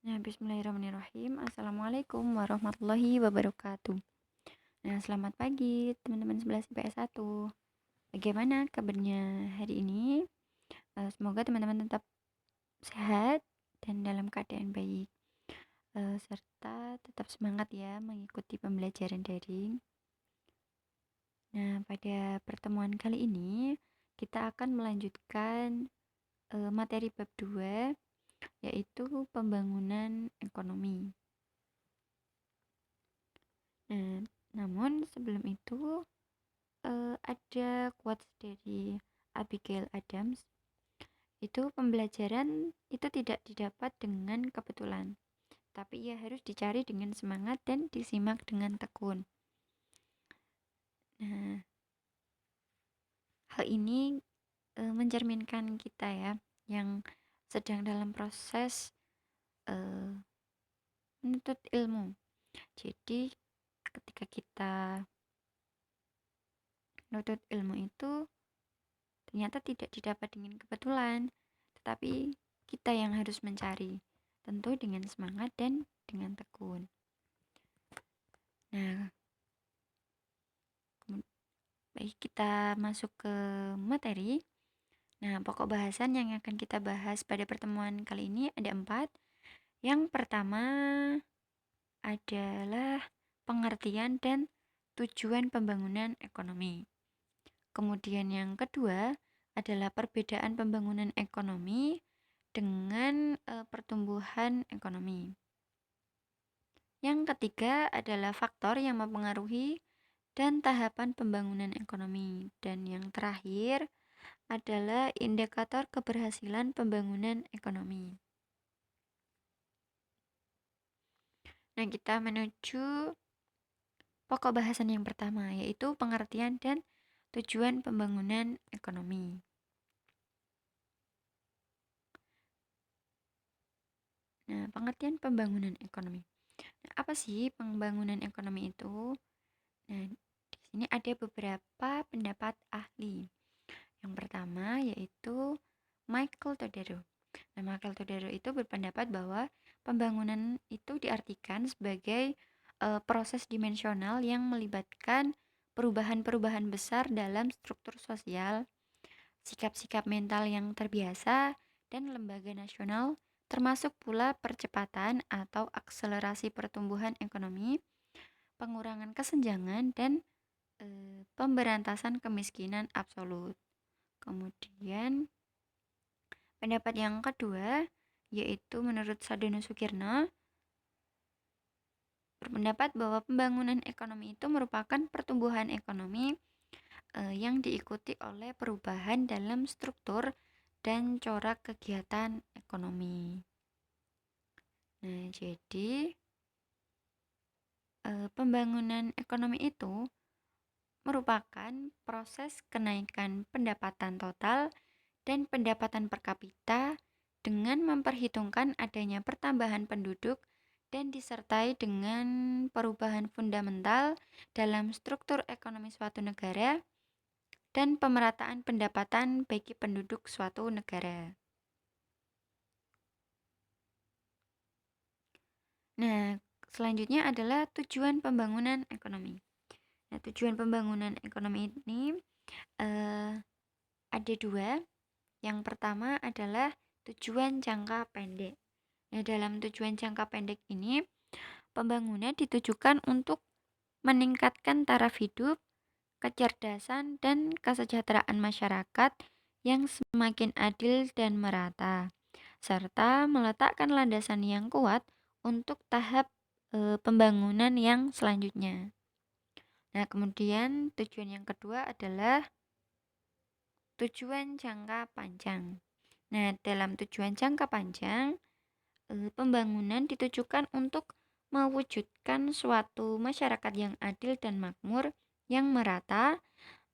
Bismillahirrahmanirrahim. Assalamualaikum warahmatullahi wabarakatuh. Selamat pagi teman-teman 11 IPS 1. Bagaimana kabarnya hari ini? Semoga teman-teman tetap sehat dan dalam keadaan baik. Serta tetap semangat ya mengikuti pembelajaran daring. Pada pertemuan kali ini kita akan melanjutkan materi bab 2, yaitu pembangunan ekonomi. Namun sebelum itu ada quotes dari Abigail Adams. Itu pembelajaran itu tidak didapat dengan kebetulan, tapi ia harus dicari dengan semangat dan disimak dengan tekun. Hal ini mencerminkan kita ya yang sedang dalam proses menuntut ilmu. Jadi ketika kita menuntut ilmu itu ternyata tidak didapat dengan kebetulan, tetapi kita yang harus mencari, tentu dengan semangat dan dengan tekun. Baik, kita masuk ke materi. Pokok bahasan yang akan kita bahas pada pertemuan kali ini ada 4. Yang pertama adalah pengertian dan tujuan pembangunan ekonomi. Kemudian yang kedua adalah perbedaan pembangunan ekonomi dengan pertumbuhan ekonomi. Yang ketiga adalah faktor yang mempengaruhi dan tahapan pembangunan ekonomi. Dan yang terakhir adalah indikator keberhasilan pembangunan ekonomi. Kita menuju pokok bahasan yang pertama, yaitu pengertian dan tujuan pembangunan ekonomi. Pengertian pembangunan ekonomi. Apa sih pembangunan ekonomi itu? Di sini ada beberapa pendapat ahli. Yang pertama yaitu Michael Todaro. Michael Todaro itu berpendapat bahwa pembangunan itu diartikan sebagai proses dimensional yang melibatkan perubahan-perubahan besar dalam struktur sosial, sikap-sikap mental yang terbiasa, dan lembaga nasional, termasuk pula percepatan atau akselerasi pertumbuhan ekonomi, pengurangan kesenjangan, dan pemberantasan kemiskinan absolut. Kemudian pendapat yang kedua yaitu menurut Sadono Sukirno berpendapat bahwa pembangunan ekonomi itu merupakan pertumbuhan ekonomi yang diikuti oleh perubahan dalam struktur dan corak kegiatan ekonomi. Jadi pembangunan ekonomi itu merupakan proses kenaikan pendapatan total dan pendapatan per kapita dengan memperhitungkan adanya pertambahan penduduk dan disertai dengan perubahan fundamental dalam struktur ekonomi suatu negara dan pemerataan pendapatan bagi penduduk suatu negara. Selanjutnya adalah tujuan pembangunan ekonomi. Tujuan pembangunan ekonomi ini ada 2. Yang pertama adalah tujuan jangka pendek. Dalam tujuan jangka pendek ini, pembangunan ditujukan untuk meningkatkan taraf hidup, kecerdasan, dan kesejahteraan masyarakat yang semakin adil dan merata, serta meletakkan landasan yang kuat untuk tahap pembangunan yang selanjutnya. Kemudian tujuan yang kedua adalah tujuan jangka panjang. Dalam tujuan jangka panjang, pembangunan ditujukan untuk mewujudkan suatu masyarakat yang adil dan makmur, yang merata,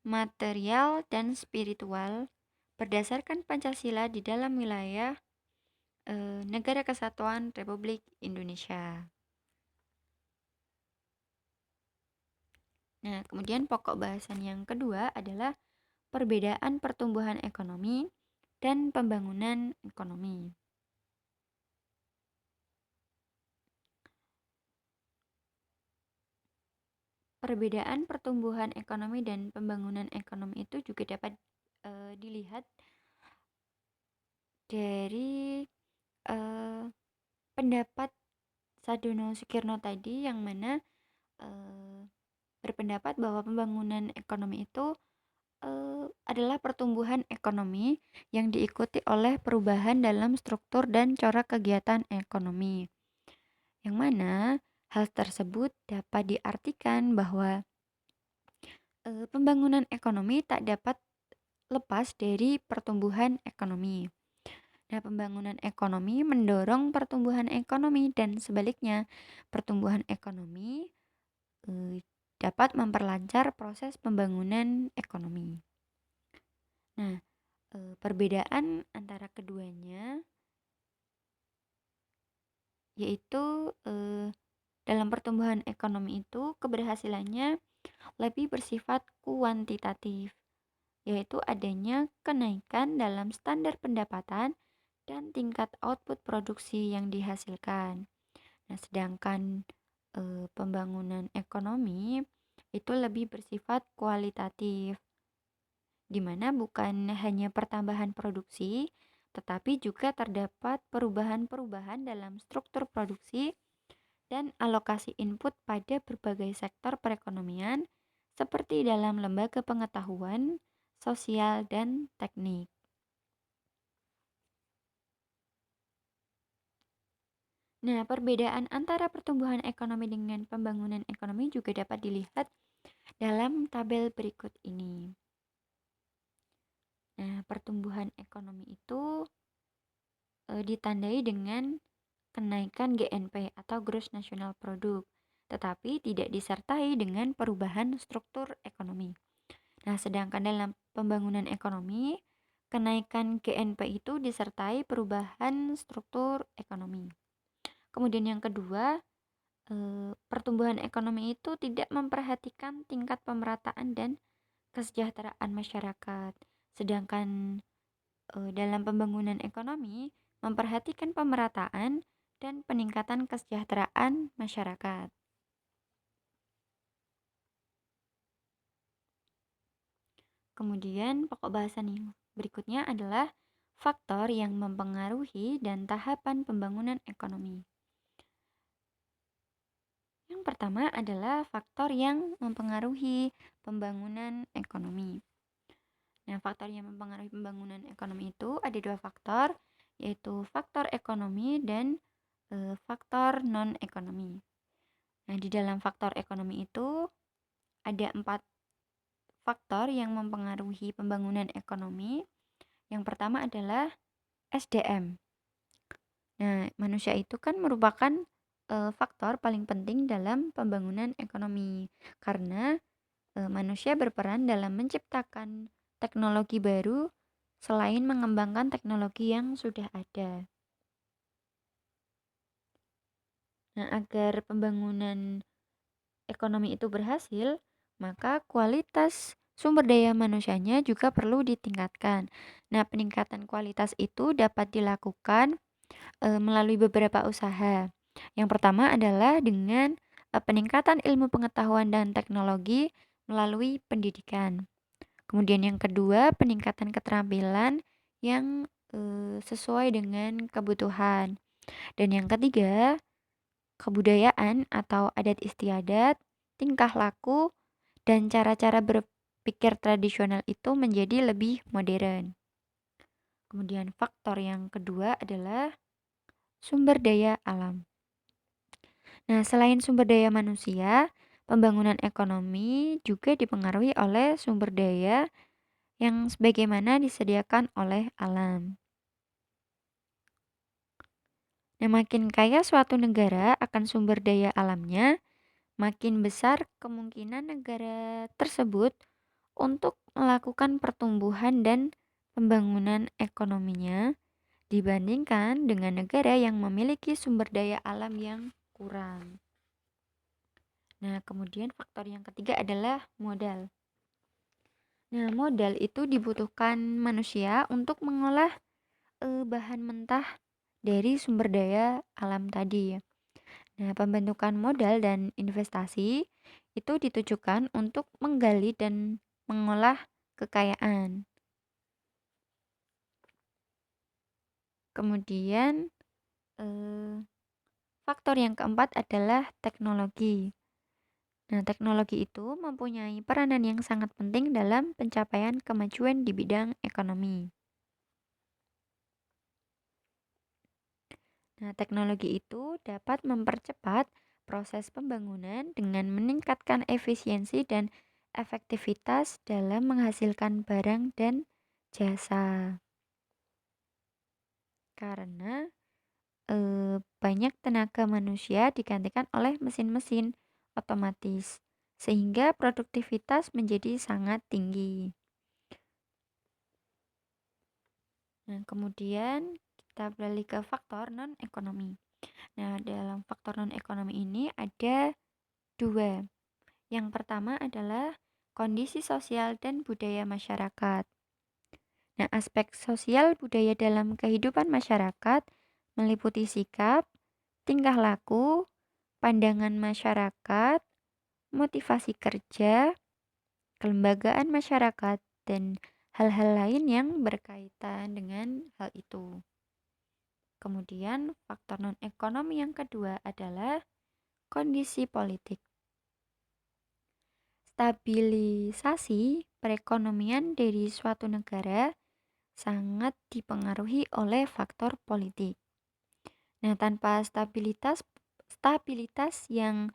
material dan spiritual, berdasarkan Pancasila di dalam wilayah Negara Kesatuan Republik Indonesia. Kemudian pokok bahasan yang kedua adalah perbedaan pertumbuhan ekonomi dan pembangunan ekonomi. Perbedaan pertumbuhan ekonomi dan pembangunan ekonomi itu juga dapat dilihat dari eh, pendapat Sadono Sukirno tadi, yang mana eh, berpendapat bahwa pembangunan ekonomi itu adalah pertumbuhan ekonomi yang diikuti oleh perubahan dalam struktur dan corak kegiatan ekonomi. Yang mana hal tersebut dapat diartikan bahwa pembangunan ekonomi tak dapat lepas dari pertumbuhan ekonomi. Nah, pembangunan ekonomi mendorong pertumbuhan ekonomi dan sebaliknya, pertumbuhan ekonomi dapat memperlancar proses pembangunan ekonomi. Nah, perbedaan antara keduanya yaitu dalam pertumbuhan ekonomi itu keberhasilannya lebih bersifat kuantitatif, yaitu adanya kenaikan dalam standar pendapatan dan tingkat output produksi yang dihasilkan. Nah, sedangkan pembangunan ekonomi itu lebih bersifat kualitatif, di mana bukan hanya pertambahan produksi, tetapi juga terdapat perubahan-perubahan dalam struktur produksi dan alokasi input pada berbagai sektor perekonomian, seperti dalam lembaga pengetahuan, sosial, dan teknik. Nah, perbedaan antara pertumbuhan ekonomi dengan pembangunan ekonomi juga dapat dilihat dalam tabel berikut ini. Nah, pertumbuhan ekonomi itu ditandai dengan kenaikan GNP atau Gross National Product, tetapi tidak disertai dengan perubahan struktur ekonomi. Nah, sedangkan dalam pembangunan ekonomi, kenaikan GNP itu disertai perubahan struktur ekonomi. Kemudian yang kedua, pertumbuhan ekonomi itu tidak memperhatikan tingkat pemerataan dan kesejahteraan masyarakat. Sedangkan dalam pembangunan ekonomi memperhatikan pemerataan dan peningkatan kesejahteraan masyarakat. Kemudian pokok bahasan yang berikutnya adalah faktor yang mempengaruhi dan tahapan pembangunan ekonomi. Yang pertama adalah faktor yang mempengaruhi pembangunan ekonomi. Nah, faktor yang mempengaruhi pembangunan ekonomi itu ada dua faktor, yaitu faktor ekonomi dan faktor non-ekonomi. Nah, di dalam faktor ekonomi itu ada 4 faktor yang mempengaruhi pembangunan ekonomi. Yang pertama adalah SDM. Nah, manusia itu kan merupakan faktor paling penting dalam pembangunan ekonomi, karena manusia berperan dalam menciptakan teknologi baru selain mengembangkan teknologi yang sudah ada. Nah, agar pembangunan ekonomi itu berhasil, maka kualitas sumber daya manusianya juga perlu ditingkatkan. Nah, peningkatan kualitas itu dapat dilakukan melalui beberapa usaha. Yang pertama adalah dengan peningkatan ilmu pengetahuan dan teknologi melalui pendidikan. Kemudian yang kedua, peningkatan keterampilan yang sesuai dengan kebutuhan. Dan yang ketiga, kebudayaan atau adat istiadat, tingkah laku, dan cara-cara berpikir tradisional itu menjadi lebih modern. Kemudian faktor yang kedua adalah sumber daya alam. Nah, selain sumber daya manusia, pembangunan ekonomi juga dipengaruhi oleh sumber daya yang sebagaimana disediakan oleh alam. Nah, makin kaya suatu negara akan sumber daya alamnya, makin besar kemungkinan negara tersebut untuk melakukan pertumbuhan dan pembangunan ekonominya dibandingkan dengan negara yang memiliki sumber daya alam yang kurang. Nah, kemudian faktor yang ketiga adalah modal. Nah, modal itu dibutuhkan manusia untuk mengolah bahan mentah dari sumber daya alam tadi. Nah, pembentukan modal dan investasi itu ditujukan untuk menggali dan mengolah kekayaan. Kemudian faktor yang keempat adalah teknologi. Nah, teknologi itu mempunyai peranan yang sangat penting dalam pencapaian kemajuan di bidang ekonomi. Nah, teknologi itu dapat mempercepat proses pembangunan dengan meningkatkan efisiensi dan efektivitas dalam menghasilkan barang dan jasa. Karena banyak tenaga manusia digantikan oleh mesin-mesin otomatis, sehingga produktivitas menjadi sangat tinggi. Nah, kemudian kita beralih ke faktor non-ekonomi. Nah, dalam faktor non-ekonomi ini ada dua. Yang pertama adalah kondisi sosial dan budaya masyarakat. Nah, aspek sosial budaya dalam kehidupan masyarakat meliputi sikap, tingkah laku, pandangan masyarakat, motivasi kerja, kelembagaan masyarakat, dan hal-hal lain yang berkaitan dengan hal itu. Kemudian, faktor non-ekonomi yang kedua adalah kondisi politik. Stabilisasi perekonomian dari suatu negara sangat dipengaruhi oleh faktor politik. Nah, tanpa stabilitas yang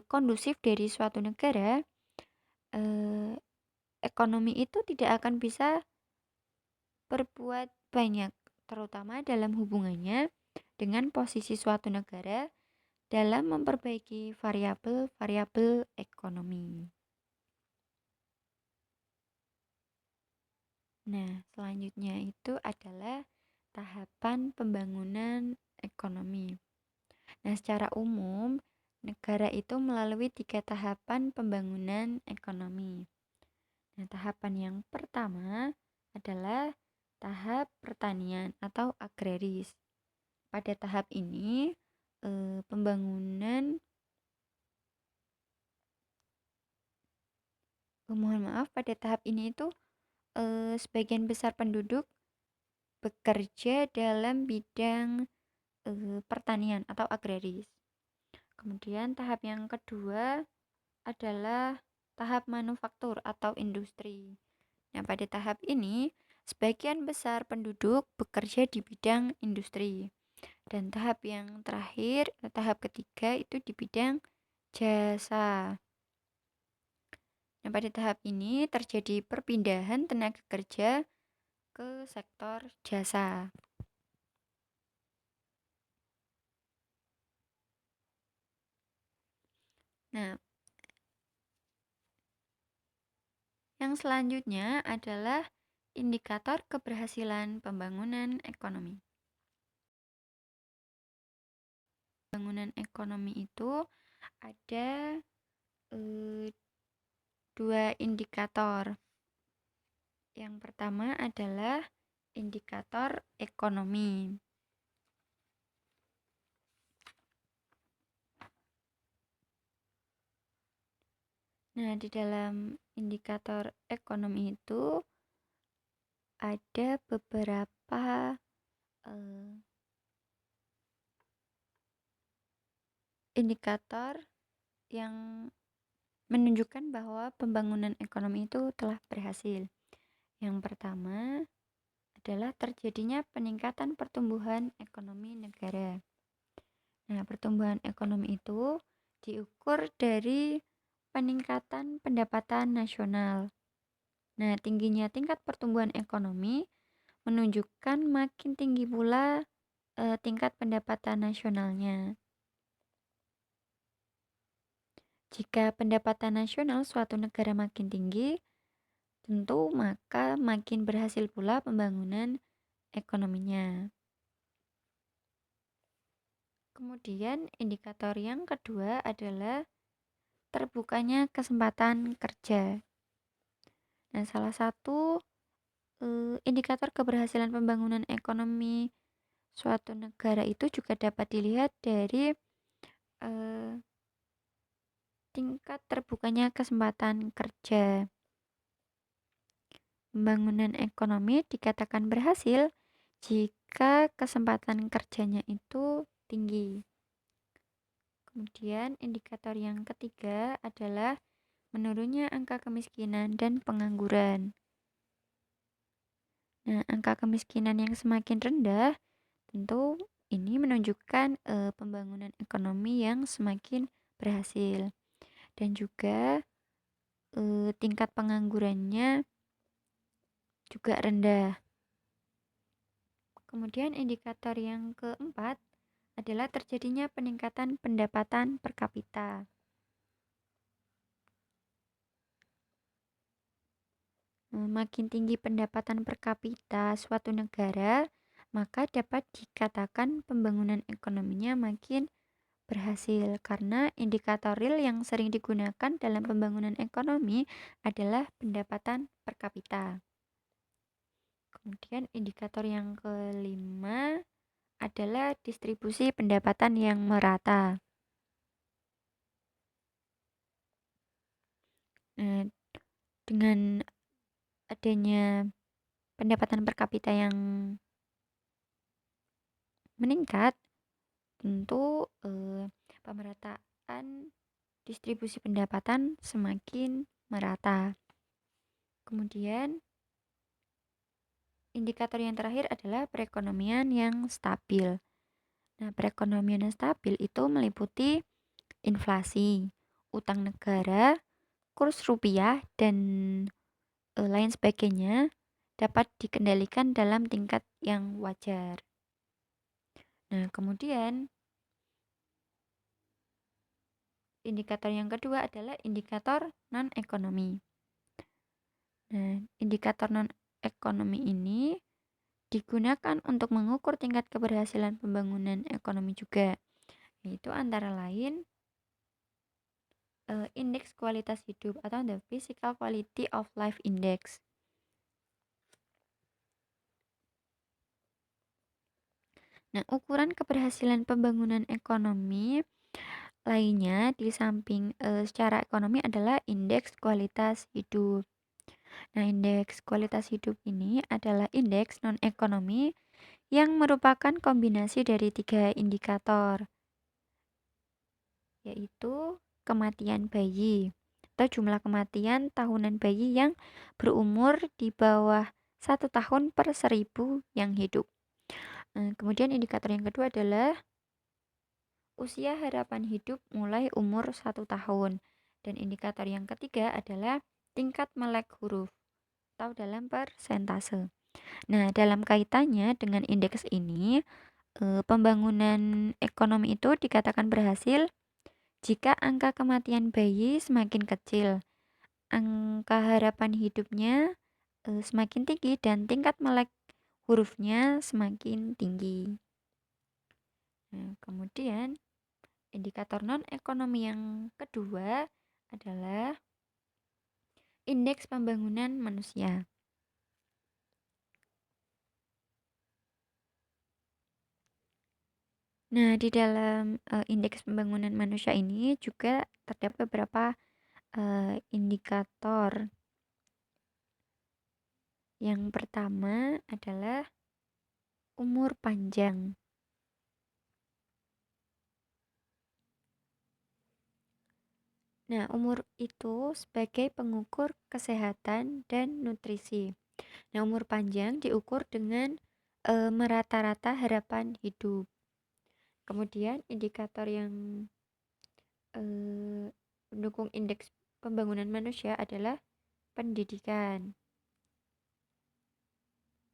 kondusif dari suatu negara, eh, ekonomi itu tidak akan bisa berbuat banyak, terutama dalam hubungannya dengan posisi suatu negara dalam memperbaiki variabel-variabel ekonomi. Nah, selanjutnya itu adalah tahapan pembangunan ekonomi. Nah, secara umum, negara itu melalui 3 tahapan pembangunan ekonomi. Nah, tahapan yang pertama adalah tahap pertanian atau agraris. Pada tahap ini, pembangunan, mohon maaf, pada tahap ini itu sebagian besar penduduk bekerja dalam bidang pertanian atau agraris. Kemudian tahap yang kedua adalah tahap manufaktur atau industri. Nah, pada tahap ini, sebagian besar penduduk bekerja di bidang industri. Dan tahap yang terakhir, tahap ketiga itu di bidang jasa. Nah, pada tahap ini terjadi perpindahan tenaga kerja ke sektor jasa. Nah, yang selanjutnya adalah indikator keberhasilan pembangunan ekonomi. Pembangunan ekonomi itu ada 2 indikator. Yang pertama adalah indikator ekonomi. Nah, di dalam indikator ekonomi itu ada beberapa indikator yang menunjukkan bahwa pembangunan ekonomi itu telah berhasil. Yang pertama adalah terjadinya peningkatan pertumbuhan ekonomi negara. Nah, pertumbuhan ekonomi itu diukur dari peningkatan pendapatan nasional. Nah, tingginya tingkat pertumbuhan ekonomi menunjukkan makin tinggi pula tingkat pendapatan nasionalnya. Jika pendapatan nasional suatu negara makin tinggi, tentu maka makin berhasil pula pembangunan ekonominya. Kemudian indikator yang kedua adalah terbukanya kesempatan kerja. Nah, salah satu indikator keberhasilan pembangunan ekonomi suatu negara itu juga dapat dilihat dari tingkat terbukanya kesempatan kerja. Pembangunan ekonomi dikatakan berhasil jika kesempatan kerjanya itu tinggi. Kemudian indikator yang ketiga adalah menurunnya angka kemiskinan dan pengangguran. Nah, angka kemiskinan yang semakin rendah tentu ini menunjukkan pembangunan ekonomi yang semakin berhasil, dan juga tingkat penganggurannya juga rendah. Kemudian indikator yang keempat adalah terjadinya peningkatan pendapatan per kapita. Makin tinggi pendapatan per kapita suatu negara, maka dapat dikatakan pembangunan ekonominya makin berhasil, karena indikator real yang sering digunakan dalam pembangunan ekonomi adalah pendapatan per kapita. Kemudian indikator yang kelima adalah distribusi pendapatan yang merata. Dengan adanya pendapatan per kapita yang meningkat, tentu pemerataan distribusi pendapatan semakin merata. Kemudian indikator yang terakhir adalah perekonomian yang stabil. Nah, perekonomian yang stabil itu meliputi inflasi, utang negara, kurs rupiah, dan lain sebagainya dapat dikendalikan dalam tingkat yang wajar. Nah, kemudian indikator yang kedua adalah indikator non-ekonomi. Nah, indikator non-ekonomi ini digunakan untuk mengukur tingkat keberhasilan pembangunan ekonomi juga, yaitu antara lain indeks kualitas hidup atau the Physical Quality of Life Index. Nah, ukuran keberhasilan pembangunan ekonomi lainnya di samping secara ekonomi adalah indeks kualitas hidup. Nah, indeks kualitas hidup ini adalah indeks non-ekonomi yang merupakan kombinasi dari 3 indikator, yaitu kematian bayi atau jumlah kematian tahunan bayi yang berumur di bawah 1 tahun per 1.000 yang hidup. Kemudian indikator yang kedua adalah usia harapan hidup mulai umur 1 tahun. Dan indikator yang ketiga adalah tingkat melek huruf atau dalam persentase. Nah, dalam kaitannya dengan indeks ini, pembangunan ekonomi itu dikatakan berhasil jika angka kematian bayi semakin kecil, angka harapan hidupnya semakin tinggi, dan tingkat melek hurufnya semakin tinggi. Nah, kemudian indikator non-ekonomi yang kedua adalah indeks pembangunan manusia. Nah, di dalam indeks pembangunan manusia ini juga terdapat beberapa indikator. Yang pertama adalah umur panjang. Nah, umur itu sebagai pengukur kesehatan dan nutrisi. Nah, umur panjang diukur dengan merata-rata harapan hidup. Kemudian indikator yang mendukung indeks pembangunan manusia adalah pendidikan.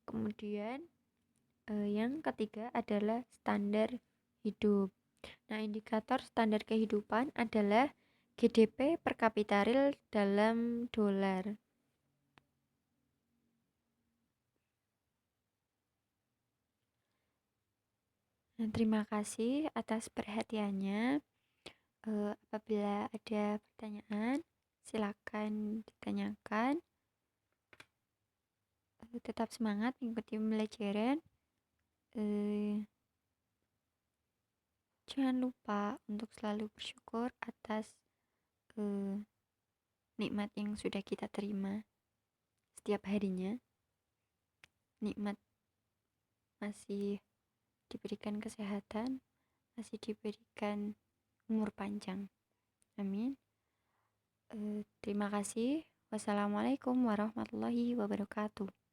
Kemudian yang ketiga adalah standar hidup. Nah, indikator standar kehidupan adalah GDP per kapita real dalam dolar. Nah, terima kasih atas perhatiannya. Apabila ada pertanyaan, silakan ditanyakan. Tetap semangat mengikuti pembelajaran. Jangan lupa untuk selalu bersyukur atas eh, nikmat yang sudah kita terima setiap harinya, nikmat masih diberikan kesehatan, masih diberikan umur panjang. Amin. Terima kasih. Wassalamualaikum warahmatullahi wabarakatuh.